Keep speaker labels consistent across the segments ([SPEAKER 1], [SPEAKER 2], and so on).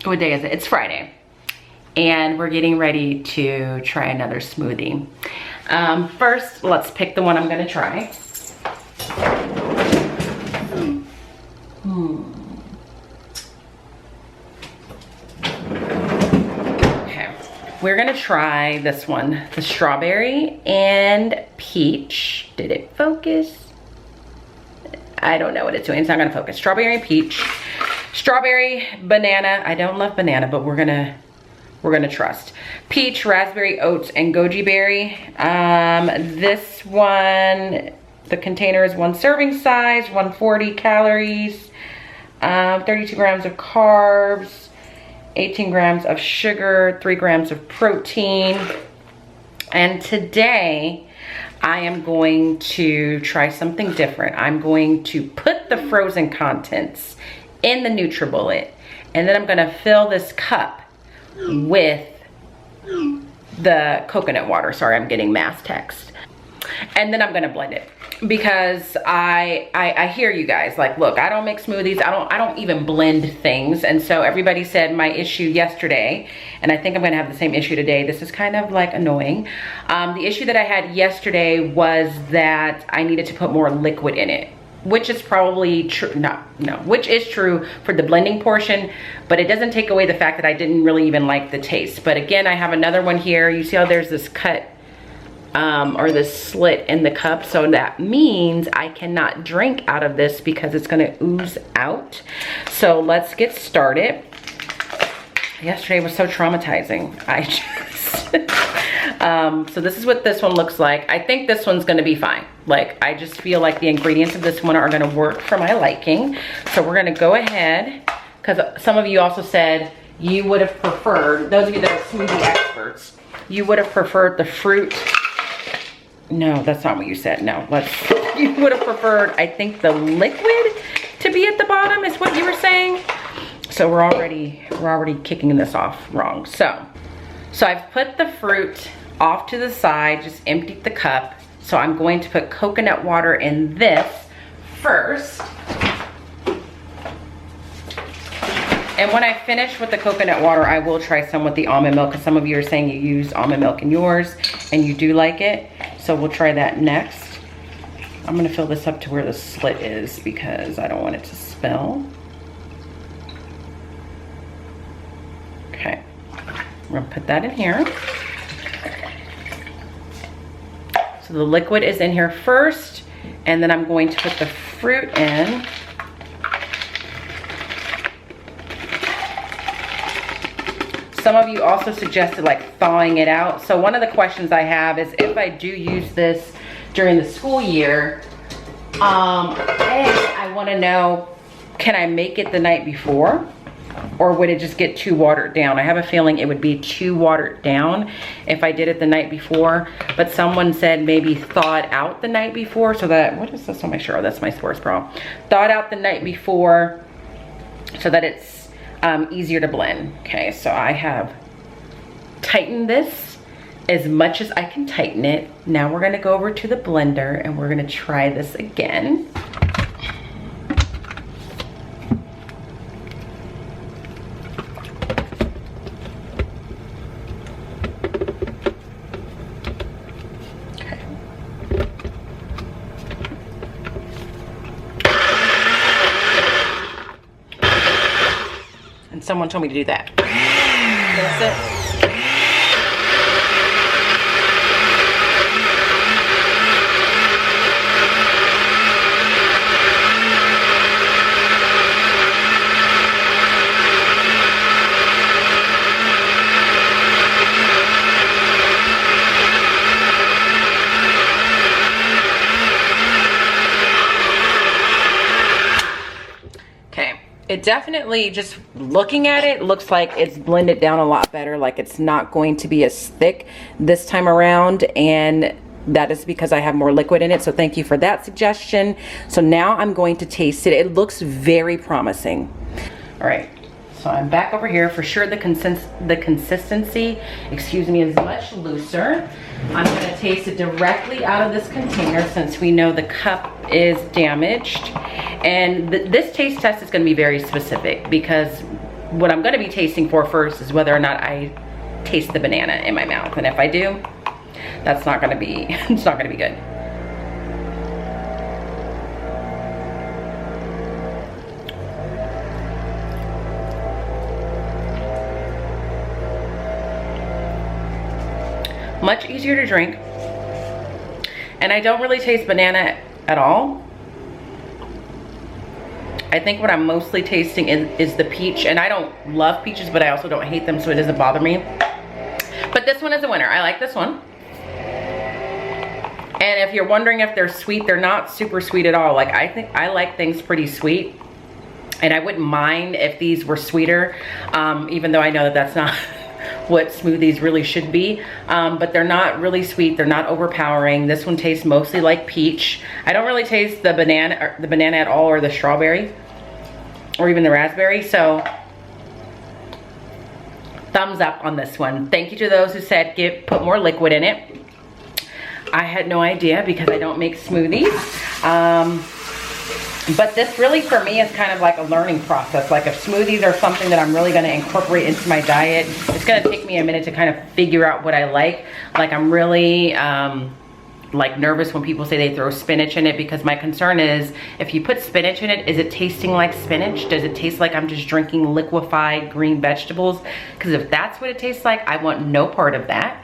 [SPEAKER 1] what day is it? It's Friday. And we're getting ready to try another smoothie. First, let's pick the one I'm gonna try. Okay, we're gonna try this one, the strawberry and peach. Did it focus? I don't know what it's doing. It's not gonna focus. Strawberry and peach. Strawberry, banana. I don't love banana, but we're gonna trust. Peach, raspberry, oats, and goji berry. This one, the container is 1 serving size, 140 calories, 32 grams of carbs, 18 grams of sugar, 3 grams of protein. And today, I am going to try something different. I'm going to put the frozen contents in the NutriBullet, and then I'm gonna fill this cup with the coconut water. Sorry, I'm getting mass text. And then I'm gonna blend it, because I hear you guys, like, look, I don't make smoothies, I don't even blend things. And so everybody said my issue yesterday, and I think I'm gonna have the same issue today. This is kind of like annoying. The issue that I had yesterday was that I needed to put more liquid in it, which is probably true, which is true for the blending portion, but it doesn't take away the fact that I didn't really even like the taste. But again, I have another one here. You see how there's this cut or this slit in the cup, so that means I cannot drink out of this because it's gonna ooze out. So let's get started. Yesterday was so traumatizing. So this is what this one looks like. I think this one's gonna be fine. Like, I just feel like the ingredients of this one are gonna work for my liking. So we're gonna go ahead, because some of you also said you would have preferred, those of you that are smoothie experts, you would have preferred the fruit. No, that's not what you said. No, you would have preferred, I think, the liquid to be at the bottom is what you were saying. So we're already kicking this off wrong. So I've put the fruit off to the side, just emptied the cup. So I'm going to put coconut water in this first. And when I finish with the coconut water, I will try some with the almond milk, because some of you are saying you use almond milk in yours and you do like it. So we'll try that next. I'm gonna fill this up to where the slit is because I don't want it to spill. Okay, we're gonna put that in here. So the liquid is in here first, and then I'm going to put the fruit in. Some of you also suggested like thawing it out. So one of the questions I have is, if I do use this during the school year, I want to know, can I make it the night before, or would it just get too watered down? I have a feeling it would be too watered down if I did it the night before, but someone said maybe thaw it out the night before, so that, what is this on my shirt? Oh, that's my sports bra. Thaw it out the night before so that it's easier to blend. Okay, so I have tightened this as much as I can tighten it. Now we're gonna go over to the blender and we're gonna try this again. Someone told me to do that. That's it. It definitely, just looking at it, looks like it's blended down a lot better. Like it's not going to be as thick this time around, and that is because I have more liquid in it. So thank you for that suggestion. So now I'm going to taste it. It looks very promising. All right, so I'm back over here. For sure the consistency, excuse me, is much looser. I'm gonna taste it directly out of this container since we know the cup is damaged. And this taste test is gonna be very specific because what I'm gonna be tasting for first is whether or not I taste the banana in my mouth. And if I do, that's not gonna be, it's not gonna be good. Much easier to drink. And I don't really taste banana at all. I think what I'm mostly tasting is the peach, and I don't love peaches, but I also don't hate them, so it doesn't bother me. But this one is a winner. I like this one. And if you're wondering if they're sweet, they're not super sweet at all. Like, I think I like things pretty sweet, and I wouldn't mind if these were sweeter, even though I know that that's not what smoothies really should be. But they're not really sweet. They're not overpowering. This one tastes mostly like peach. I don't really taste the banana at all, or the strawberry, or even the raspberry. So thumbs up on this one. Thank you to those who said put more liquid in it. I had no idea because I don't make smoothies. But this really for me is kind of like a learning process. Like if smoothies are something that I'm really gonna incorporate into my diet, it's gonna take me a minute to kind of figure out what I like. Like I'm really like nervous when people say they throw spinach in it, because my concern is if you put spinach in it, is it tasting like spinach? Does it taste like I'm just drinking liquefied green vegetables? Because if that's what it tastes like, I want no part of that.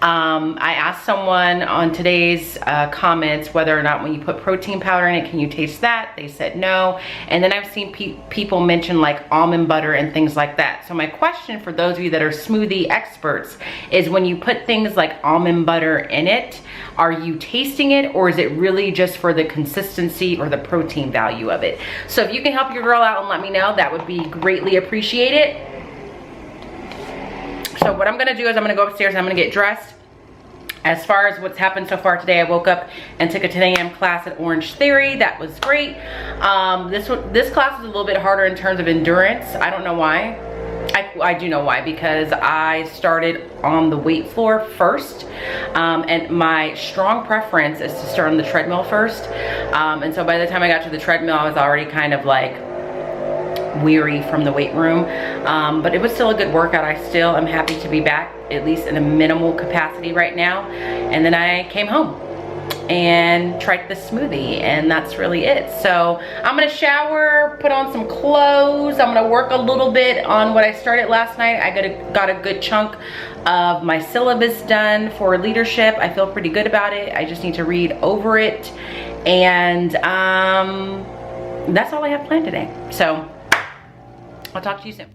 [SPEAKER 1] I asked someone on today's comments whether or not when you put protein powder in it, can you taste that? They said no. And then I've seen people mention like almond butter and things like that. So my question for those of you that are smoothie experts is, when you put things like almond butter in it, are you tasting it, or is it really just for the consistency or the protein value of it? So if you can help your girl out and let me know, that would be greatly appreciated. So what I'm gonna do is I'm gonna go upstairs and I'm gonna get dressed. As far as what's happened so far today, I woke up and took a 10 a.m. class at Orange Theory. That was great. This class is a little bit harder in terms of endurance. I don't know why. I do know why, because I started on the weight floor first, and my strong preference is to start on the treadmill first. And so by the time I got to the treadmill, I was already kind of like weary from the weight room, but it was still a good workout. I still am happy to be back, at least in a minimal capacity right now. And then I came home and tried the smoothie, and that's really it. So I'm gonna shower, put on some clothes. I'm gonna work a little bit on what I started last night. I got a good chunk of my syllabus done for leadership. I feel pretty good about it. I just need to read over it, and that's all I have planned today. So I'll talk to you soon.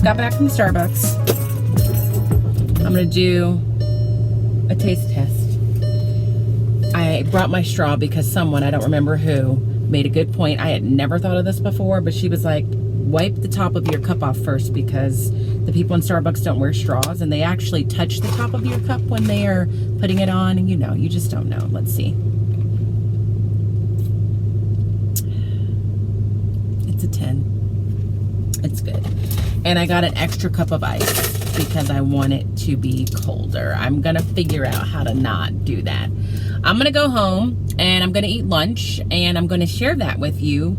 [SPEAKER 1] Got back from Starbucks. I'm gonna do a taste test. I brought my straw because someone, I don't remember who, made a good point. I had never thought of this before, but she was like, wipe the top of your cup off first, because the people in Starbucks don't wear straws, and they actually touch the top of your cup when they are putting it on, and you just don't know. Let's see. It's a 10. It's good. And I got an extra cup of ice because I want it to be colder. I'm gonna figure out how to not do that. I'm gonna go home and I'm gonna eat lunch, and I'm gonna share that with you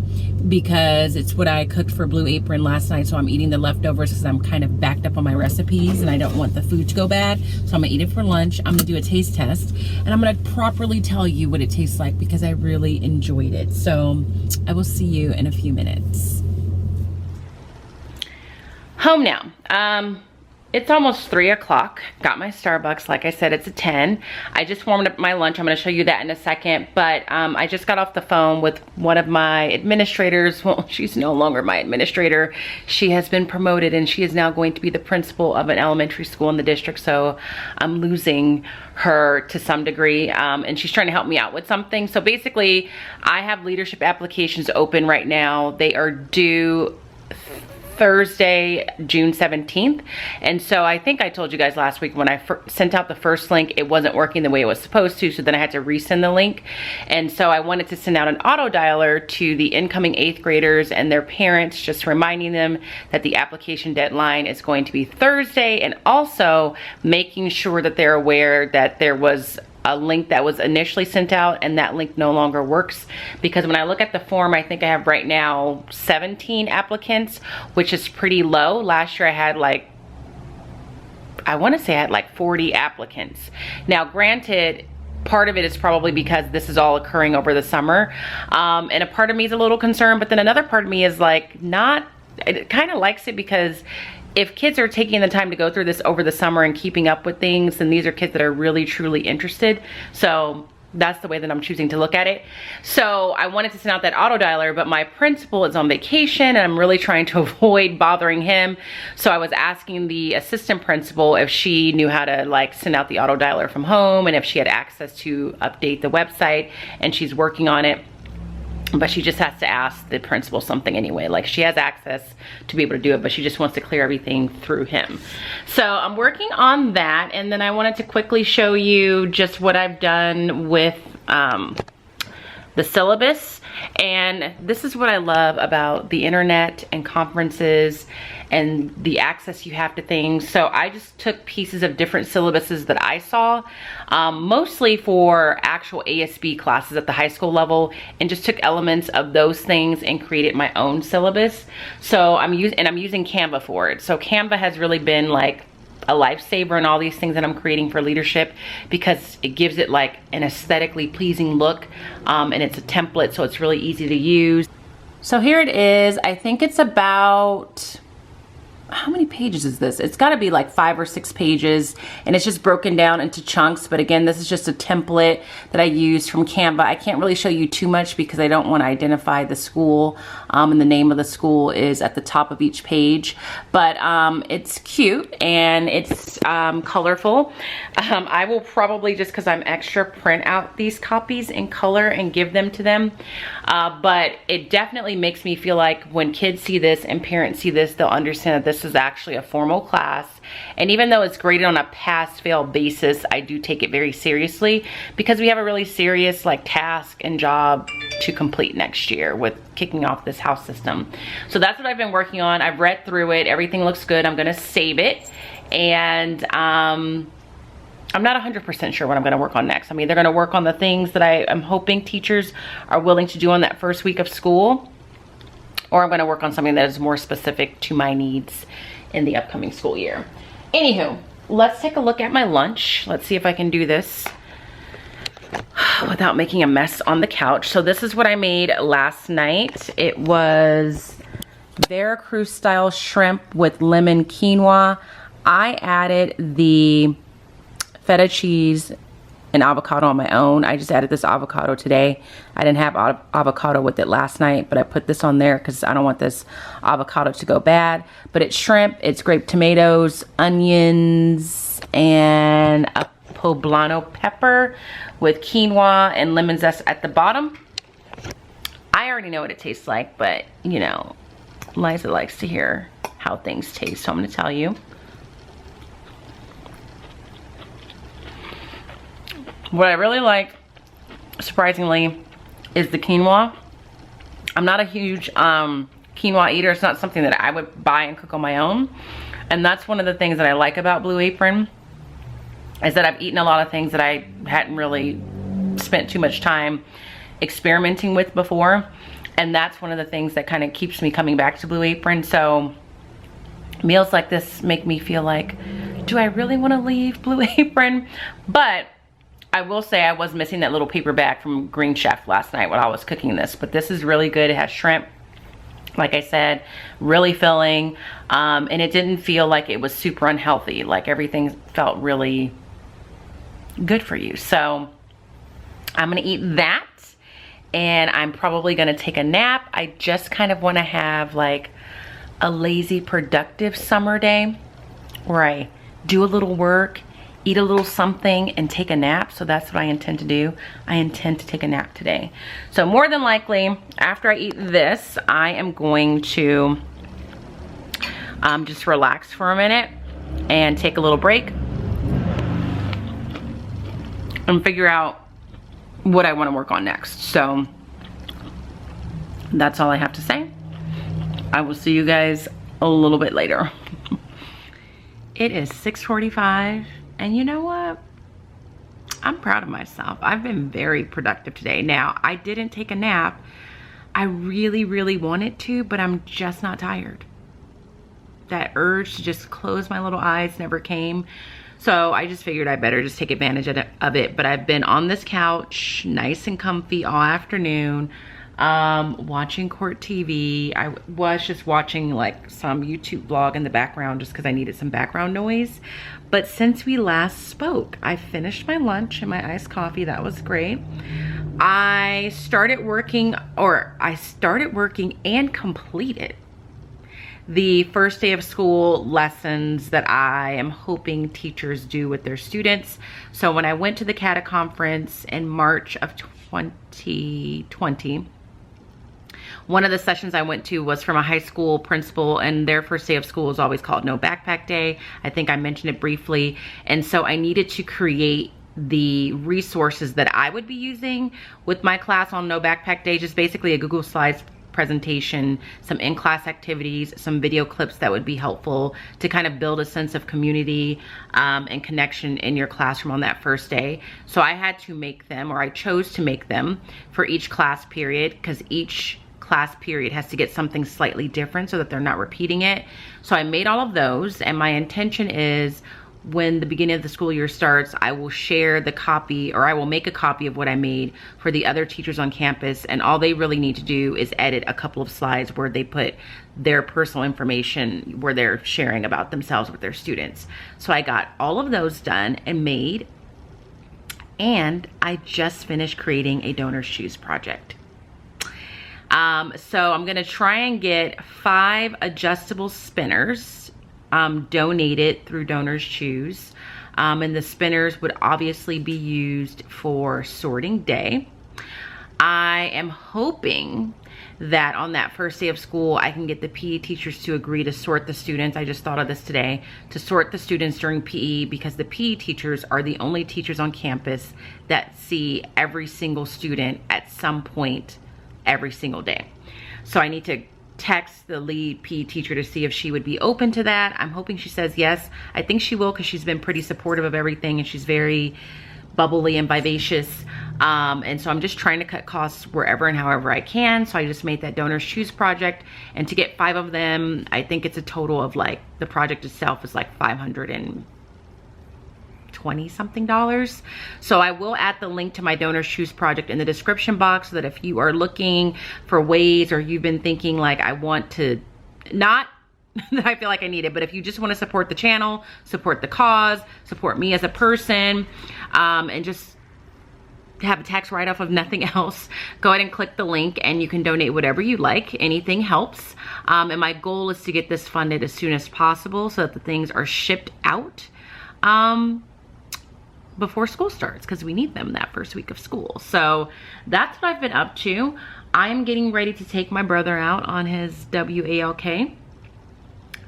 [SPEAKER 1] because it's what I cooked for Blue Apron last night. So I'm eating the leftovers because I'm kind of backed up on my recipes and I don't want the food to go bad. So I'm gonna eat it for lunch. I'm gonna do a taste test, and I'm gonna properly tell you what it tastes like because I really enjoyed it. So I will see you in a few minutes. Home now. It's almost 3 o'clock. Got my Starbucks. Like I said, it's a 10. I just warmed up my lunch. I'm going to show you that in a second. But I just got off the phone with one of my administrators. Well, she's no longer my administrator. She has been promoted and she is now going to be the principal of an elementary school in the district. So I'm losing her to some degree. And she's trying to help me out with something. So basically, I have leadership applications open right now. They are due Thursday, June 17th. And so I think I told you guys last week when I sent out the first link, it wasn't working the way it was supposed to. So then I had to resend the link. And so I wanted to send out an auto dialer to the incoming 8th graders and their parents, just reminding them that the application deadline is going to be Thursday, and also making sure that they're aware that there was a link that was initially sent out and that link no longer works, because when I look at the form, I think I have right now 17 applicants, which is pretty low. Last year I had like, I want to say I had like 40 applicants. Now granted, part of it is probably because this is all occurring over the summer, and a part of me is a little concerned, but then another part of me is like not, it kind of likes it, because if kids are taking the time to go through this over the summer and keeping up with things, then these are kids that are really truly interested. So that's the way that I'm choosing to look at it. So I wanted to send out that auto dialer, but my principal is on vacation and I'm really trying to avoid bothering him. So I was asking the assistant principal if she knew how to like send out the auto dialer from home and if she had access to update the website, and she's working on it. But she just has to ask the principal something anyway. Like, she has access to be able to do it, but she just wants to clear everything through him. So I'm working on that. And then I wanted to quickly show you just what I've done with the syllabus. And this is what I love about the internet and conferences and the access you have to things. So I just took pieces of different syllabuses that I saw, mostly for actual ASB classes at the high school level, and just took elements of those things and created my own syllabus. So I'm using Canva for it. So Canva has really been like a lifesaver in all these things that I'm creating for leadership, because it gives it like an aesthetically pleasing look, and it's a template, so it's really easy to use. So here it is. I think it's about, how many pages is this? It's got to be like 5 or 6 pages, and it's just broken down into chunks. But again, this is just a template that I used from Canva. I can't really show you too much because I don't want to identify the school, and the name of the school is at the top of each page. But it's cute and it's colorful. I will probably, just because I'm extra, print out these copies in color and give them to them. But it definitely makes me feel like when kids see this and parents see this, they'll understand that this is actually a formal class. And even though it's graded on a pass-fail basis, I do take it very seriously, because we have a really serious like task and job to complete next year with kicking off this house system. So that's what I've been working on. I've read through it. Everything looks good. I'm gonna save it. And I'm not 100% sure what I'm gonna work on next. I'm either gonna work on the things that I am hoping teachers are willing to do on that first week of school, or I'm gonna work on something that is more specific to my needs in the upcoming school year. Anywho, let's take a look at my lunch. Let's see if I can do this without making a mess on the couch. So this is what I made last night. It was Veracruz style shrimp with lemon quinoa. I added the feta cheese and avocado on my own. I just added this avocado today. I didn't have avocado with it last night, but I put this on there because I don't want this avocado to go bad. But it's shrimp, it's grape tomatoes, onions, and a poblano pepper with quinoa and lemon zest at the bottom. I already know what it tastes like, but you know, Liza likes to hear how things taste, so I'm gonna tell you. What I really like, surprisingly, is the quinoa. I'm not a huge quinoa eater. It's not something that I would buy and cook on my own. And that's one of the things that I like about Blue Apron, is that I've eaten a lot of things that I hadn't really spent too much time experimenting with before. And that's one of the things that kind of keeps me coming back to Blue Apron. So meals like this make me feel like, do I really want to leave Blue Apron? But I will say I was missing that little paper bag from Green Chef last night while I was cooking this, but this is really good. It has shrimp, Like I said, really filling, and it didn't feel like it was super unhealthy. Like everything felt really good for you. So I'm gonna eat that, and I'm probably gonna take a nap. I just kind of wanna have like a lazy, productive summer day where I do a little work, eat a little something, and take a nap. So that's what I intend to do. I intend to take a nap today. So more than likely, after I eat this, I am going to just relax for a minute and take a little break and figure out what I want to work on next. So that's all I have to say. I will see you guys a little bit later. It is 6:45. And you know what? I'm proud of myself. I've been very productive today. Now, I didn't take a nap. I really, really wanted to, but I'm just not tired. That urge to just close my little eyes never came. So I just figured I better just take advantage of it. But I've been on this couch, nice and comfy all afternoon, watching court TV. I was just watching like some YouTube vlog in the background just because I needed some background noise. But since we last spoke, I finished my lunch and my iced coffee. That was great. I started working and completed the first day of school lessons that I am hoping teachers do with their students. So when I went to the CATA conference in March of 2020, one of the sessions I went to was from a high school principal, and their first day of school is always called No Backpack Day. I think I mentioned it briefly. And so I needed to create the resources that I would be using with my class on No Backpack Day, just basically a Google Slides presentation, some in-class activities, some video clips that would be helpful to kind of build a sense of community and connection in your classroom on that first day. So I had to make them, or I chose to make them for each class period, because each class period has to get something slightly different so that they're not repeating it. So I made all of those, and my intention is when the beginning of the school year starts, I will share the copy, or I will make a copy of what I made for the other teachers on campus, and all they really need to do is edit a couple of slides where they put their personal information, where they're sharing about themselves with their students. So I got all of those done and made, and I just finished creating a Donor's Choose project. So I'm gonna try and get 5 adjustable spinners donated through Donor's Choose. And the spinners would obviously be used for sorting day. I am hoping that on that first day of school, I can get the PE teachers to agree to sort the students. I just thought of this today, to sort the students during PE, because the PE teachers are the only teachers on campus that see every single student at some point every single day. So I need to text the lead PE teacher to see if she would be open to that. I'm hoping she says yes. I think she will, because she's been pretty supportive of everything, and she's very bubbly and vivacious. And so I'm just trying to cut costs wherever and however I can. So I just made that Donor's Choose project, and to get 5 of them, I think it's a total of, like, the project itself is like $520 something. So I will add the link to my Donor's Choose project in the description box, so that if you are looking for ways, or you've been thinking like, I want to, not that I feel like I need it, but if you just want to support the channel, support the cause, support me as a person, and just have a tax write-off of nothing else, go ahead and click the link and you can donate whatever you like. Anything helps. And my goal is to get this funded as soon as possible, so that the things are shipped out before school starts, because we need them that first week of school. So that's what I've been up to. I'm getting ready to take my brother out on his WALK,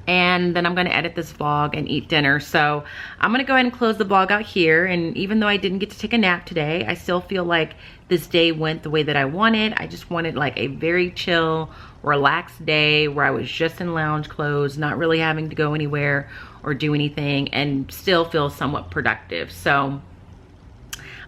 [SPEAKER 1] and then I'm going to edit this vlog and eat dinner. So I'm going to go ahead and close the vlog out here. And even though I didn't get to take a nap today, I still feel like this day went the way that I wanted. I just wanted like a very chill, relaxed day where I was just in lounge clothes, not really having to go anywhere or do anything, and still feel somewhat productive. So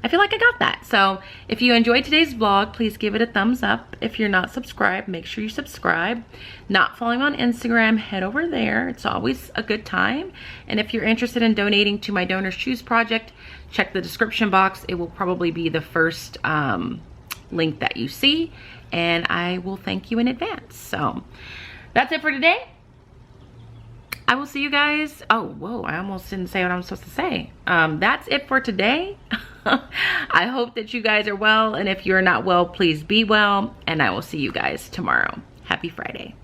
[SPEAKER 1] I feel like I got that. So if you enjoyed today's vlog, please give it a thumbs up. If you're not subscribed, make sure you subscribe. Not following on Instagram, head over there. It's always a good time. And if you're interested in donating to my Donor's Choose project, check the description box. It will probably be the first link that you see. and I will thank you in advance. So that's it for today. I will see you guys. Oh, whoa, I almost didn't say what I'm supposed to say. That's it for today. I hope that you guys are well, and if you're not well, please be well, and I will see you guys tomorrow. Happy Friday.